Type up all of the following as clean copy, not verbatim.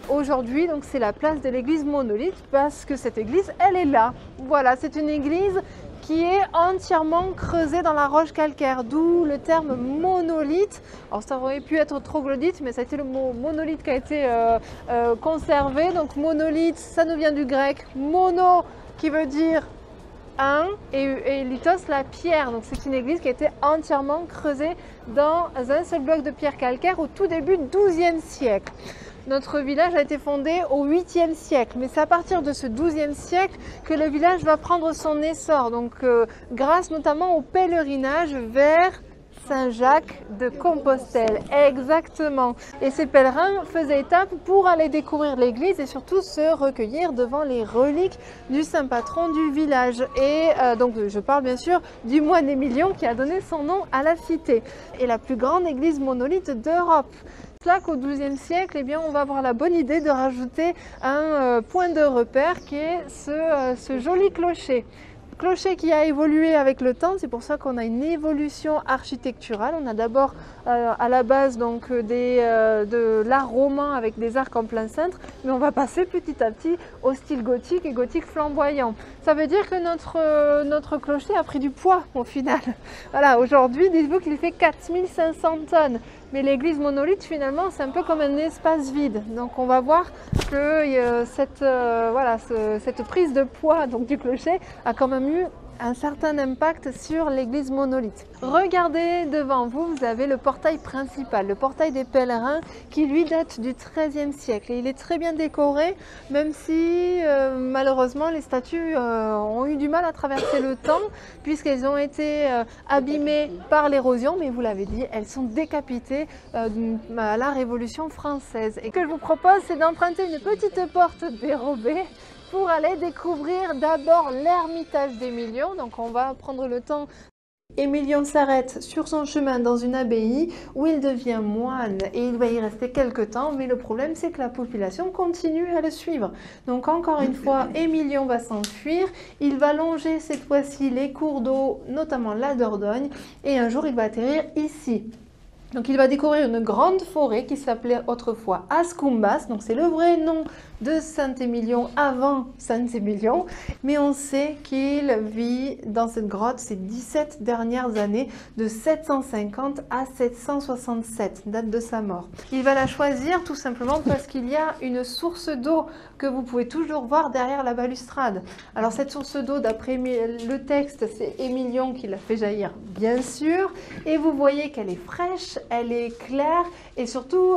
Aujourd'hui, donc c'est la place de l'église monolithe parce que cette église, elle est là. Voilà, c'est une église qui est entièrement creusée dans la roche calcaire, d'où le terme monolithe. Alors ça aurait pu être troglodyte, mais ça a été le mot monolithe qui a été conservé. Donc monolithe, ça nous vient du grec mono, qui veut dire un, et lithos, la pierre. Donc c'est une église qui a été entièrement creusée dans un seul bloc de pierre calcaire au tout début du XIIe siècle. Notre village a été fondé au 8e siècle, mais c'est à partir de ce 12e siècle que le village va prendre son essor, donc grâce notamment au pèlerinage vers Saint-Jacques de Compostelle, exactement. Et ces pèlerins faisaient étape pour aller découvrir l'église et surtout se recueillir devant les reliques du saint patron du village. Et donc je parle bien sûr du moine Émilion qui a donné son nom à la cité. Et la plus grande église monolithe d'Europe. C'est là qu'au XIIe siècle, eh bien, on va avoir la bonne idée de rajouter un point de repère qui est ce joli clocher. Clocher qui a évolué avec le temps, c'est pour ça qu'on a une évolution architecturale. On a d'abord à la base donc de l'art roman avec des arcs en plein cintre, mais on va passer petit à petit au style gothique et gothique flamboyant. Ça veut dire que notre clocher a pris du poids au final. Voilà, aujourd'hui, dites-vous qu'il fait 4500 tonnes. Mais l'église monolithe, finalement, c'est un peu comme un espace vide. Donc on va voir que cette prise de poids donc, du clocher a quand même eu un certain impact sur l'église monolithe. Regardez devant vous, vous avez le portail principal, le portail des pèlerins qui lui date du XIIIe siècle. Et il est très bien décoré, même si malheureusement les statues ont eu du mal à traverser le temps puisqu'elles ont été abîmées par l'érosion, mais vous l'avez dit, elles sont décapitées à la Révolution française. Et ce que je vous propose, c'est d'emprunter une petite porte dérobée pour aller découvrir d'abord l'ermitage d'Émilion. Donc on va prendre le temps. Émilion s'arrête sur son chemin dans une abbaye où il devient moine et il va y rester quelques temps, mais le problème c'est que la population continue à le suivre. Donc encore une fois, Émilion va s'enfuir, il va longer cette fois-ci les cours d'eau, notamment la Dordogne, et un jour il va atterrir ici. Donc il va découvrir une grande forêt qui s'appelait autrefois Ascumbas, donc c'est le vrai nom de Saint-Émilion avant Saint-Émilion, mais on sait qu'il vit dans cette grotte ces 17 dernières années, de 750 à 767, date de sa mort. Il va la choisir tout simplement parce qu'il y a une source d'eau que vous pouvez toujours voir derrière la balustrade. Alors cette source d'eau, d'après le texte, c'est Émilion qui l'a fait jaillir, bien sûr, et vous voyez qu'elle est fraîche, elle est claire et surtout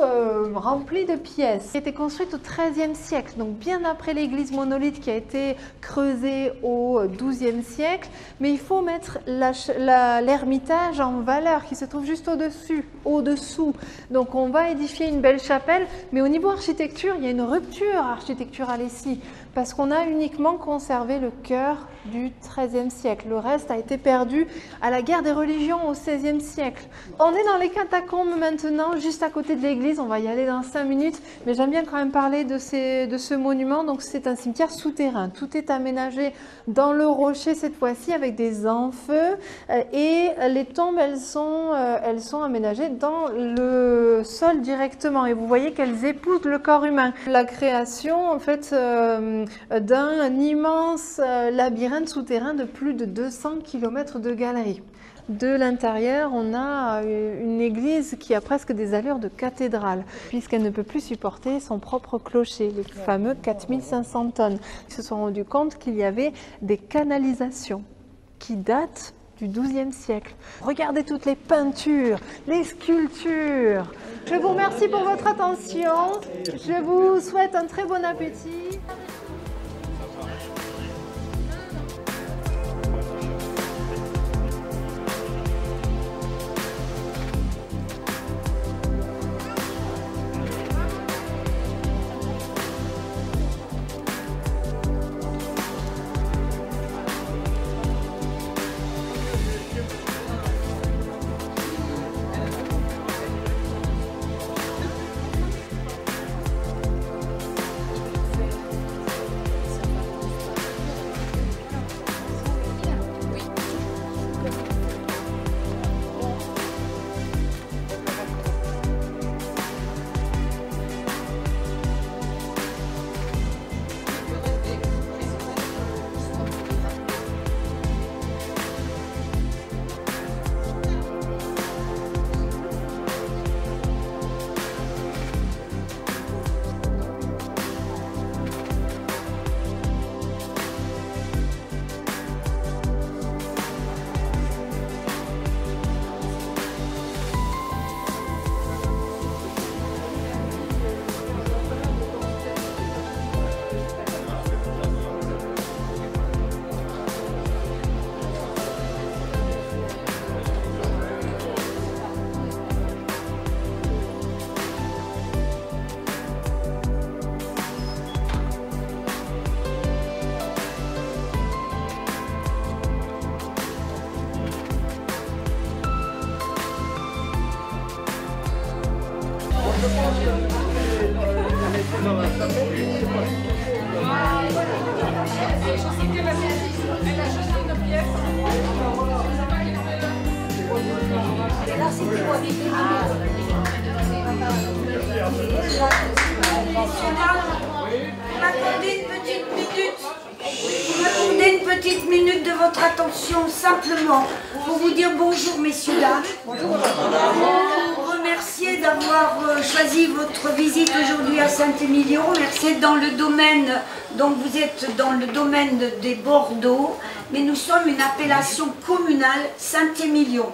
remplie de pièces. Elle était construite au XIIIe siècle, donc bien après l'église monolithe qui a été creusée au XIIe siècle, mais il faut mettre l'ermitage en valeur qui se trouve juste au-dessous. Donc on va édifier une belle chapelle, mais au niveau architecture, il y a une rupture architecturale ici, parce qu'on a uniquement conservé le chœur du XIIIe siècle. Le reste a été perdu à la guerre des religions au XVIe siècle. On est dans les catacombes maintenant, juste à côté de l'église. On va y aller dans 5 minutes, mais j'aime bien quand même parler de ce monument. Donc c'est un cimetière souterrain. Tout est aménagé dans le rocher cette fois-ci avec des ampheux et les tombes elles sont aménagées dans le sol directement et vous voyez qu'elles épousent le corps humain. La création en fait d'un immense labyrinthe souterrain de plus de 200 km de galerie. De l'intérieur, on a une église qui a presque des allures de cathédrale, puisqu'elle ne peut plus supporter son propre clocher, les fameux 4500 tonnes. Ils se sont rendus compte qu'il y avait des canalisations qui datent du XIIe siècle. Regardez toutes les peintures, les sculptures. Je vous remercie pour votre attention. Je vous souhaite un très bon appétit. Petite minute de votre attention simplement pour vous dire bonjour messieurs dames, vous remercier d'avoir choisi votre visite aujourd'hui à Saint-Émilion. Merci dans le domaine, donc vous êtes dans le domaine des Bordeaux, mais nous sommes une appellation communale Saint-Émilion.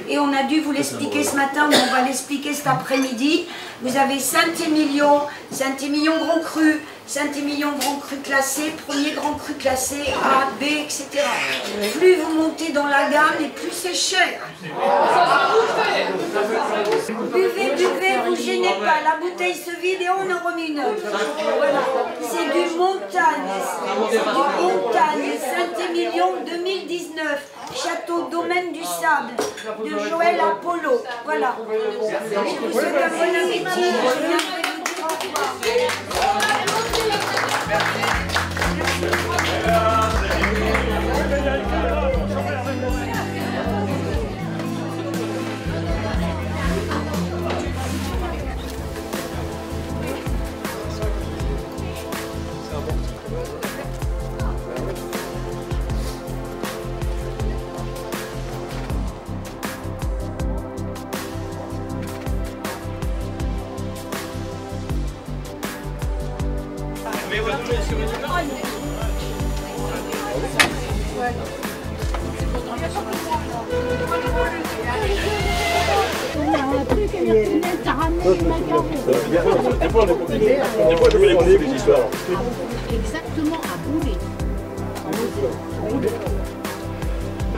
Et on a dû vous l'expliquer ce matin, mais on va l'expliquer cet après-midi. Vous avez Saint-Émilion, Saint-Émilion Grand Cru, Saint-Émilion Grand Cru classé, premier Grand Cru classé, A, B, etc. Plus vous montez dans la gamme et plus c'est cher. Buvez, buvez, vous gênez pas, la bouteille se vide et on en remet une autre. Voilà. C'est du Montagne, Saint-Émilion 2019, Château Domaine du Sable, de Joël Apollo. Voilà. Je vous souhaite un bon appétit. Je viendrai vous dire au revoir. Exactement, à bouler.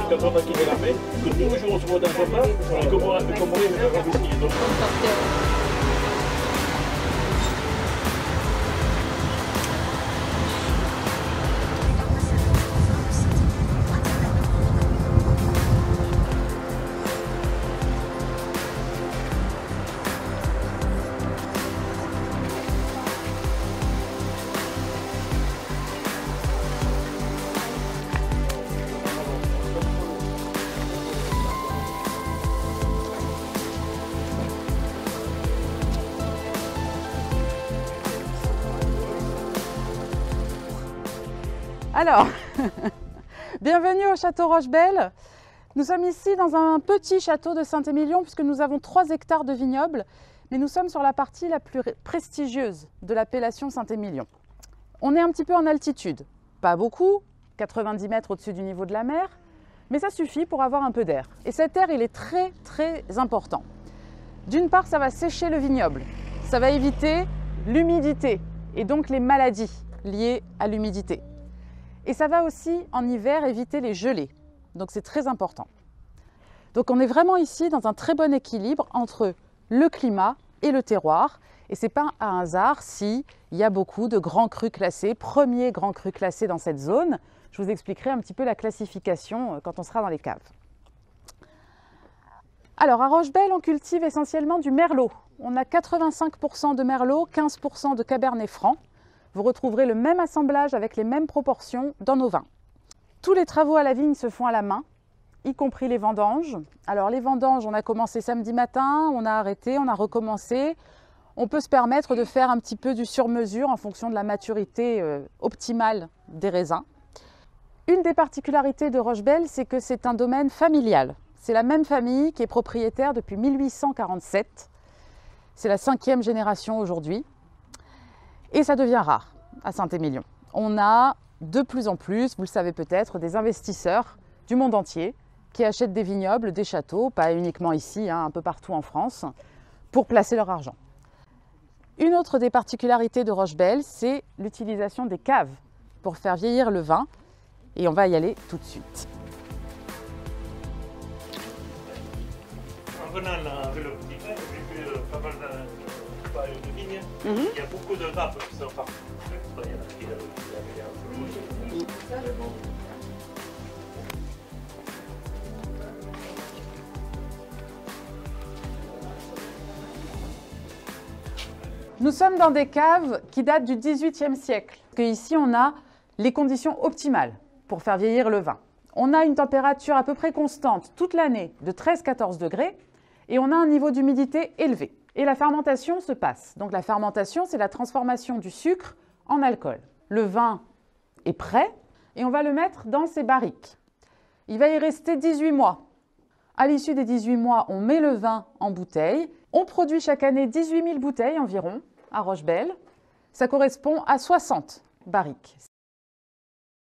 Quand on a quitté l'armée, que tous les jours on se voit dans un repas, on est comment on est Alors, bienvenue au château Rochebelle. Nous sommes ici dans un petit château de Saint-Émilion puisque nous avons 3 hectares de vignobles, mais nous sommes sur la partie la plus prestigieuse de l'appellation Saint-Émilion. On est un petit peu en altitude, pas beaucoup, 90 mètres au-dessus du niveau de la mer, mais ça suffit pour avoir un peu d'air. Et cet air, il est très très important. D'une part, ça va sécher le vignoble, ça va éviter l'humidité et donc les maladies liées à l'humidité. Et ça va aussi, en hiver, éviter les gelées. Donc c'est très important. Donc on est vraiment ici dans un très bon équilibre entre le climat et le terroir. Et ce n'est pas un hasard s'il y a beaucoup de grands crus classés, premiers grands crus classés dans cette zone. Je vous expliquerai un petit peu la classification quand on sera dans les caves. Alors à Rochebelle, on cultive essentiellement du merlot. On a 85% de merlot, 15% de cabernet franc. Vous retrouverez le même assemblage avec les mêmes proportions dans nos vins. Tous les travaux à la vigne se font à la main, y compris les vendanges. Alors les vendanges, on a commencé samedi matin, on a arrêté, on a recommencé. On peut se permettre de faire un petit peu du sur-mesure en fonction de la maturité optimale des raisins. Une des particularités de Rochebelle, c'est que c'est un domaine familial. C'est la même famille qui est propriétaire depuis 1847. C'est la 5e génération aujourd'hui. Et ça devient rare à Saint-Émilion. On a de plus en plus, vous le savez peut-être, des investisseurs du monde entier qui achètent des vignobles, des châteaux, pas uniquement ici, un peu partout en France, pour placer leur argent. Une autre des particularités de Rochebelle, c'est l'utilisation des caves pour faire vieillir le vin. Et on va y aller tout de suite. En venant avec le petit frère, j'ai vu pas mal de vignes. Il y a beaucoup de grappes qui sont partout. Nous sommes dans des caves qui datent du XVIIIe siècle. Ici, on a les conditions optimales pour faire vieillir le vin. On a une température à peu près constante toute l'année de 13-14 degrés et on a un niveau d'humidité élevé. Et la fermentation se passe. Donc la fermentation, c'est la transformation du sucre en alcool. Le vin est prêt et on va le mettre dans ces barriques. Il va y rester 18 mois. À l'issue des 18 mois, on met le vin en bouteille. On produit chaque année 18 000 bouteilles environ à Rochebelle. Ça correspond à 60 barriques.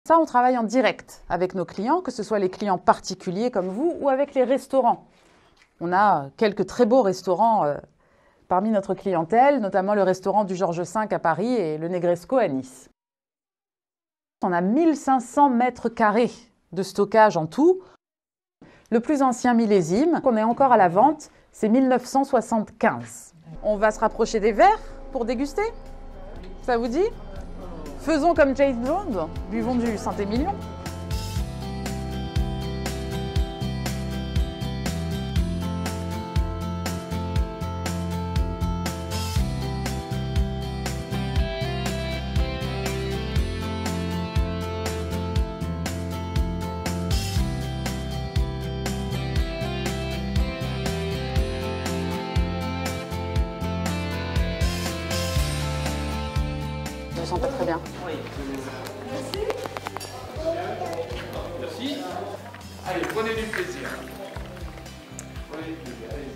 Ça, on travaille en direct avec nos clients, que ce soit les clients particuliers comme vous ou avec les restaurants. On a quelques très beaux restaurants parmi notre clientèle, notamment le restaurant du Georges V à Paris et le Negresco à Nice. On a 1500 mètres carrés de stockage en tout. Le plus ancien millésime qu'on est encore à la vente, c'est 1975. On va se rapprocher des verres pour déguster. Ça vous dit? Faisons comme James Bond, buvons du Saint-Émilion. Je sens pas très bien. Oui. Merci. Allez, prenez du plaisir. Prenez du plaisir. Allez.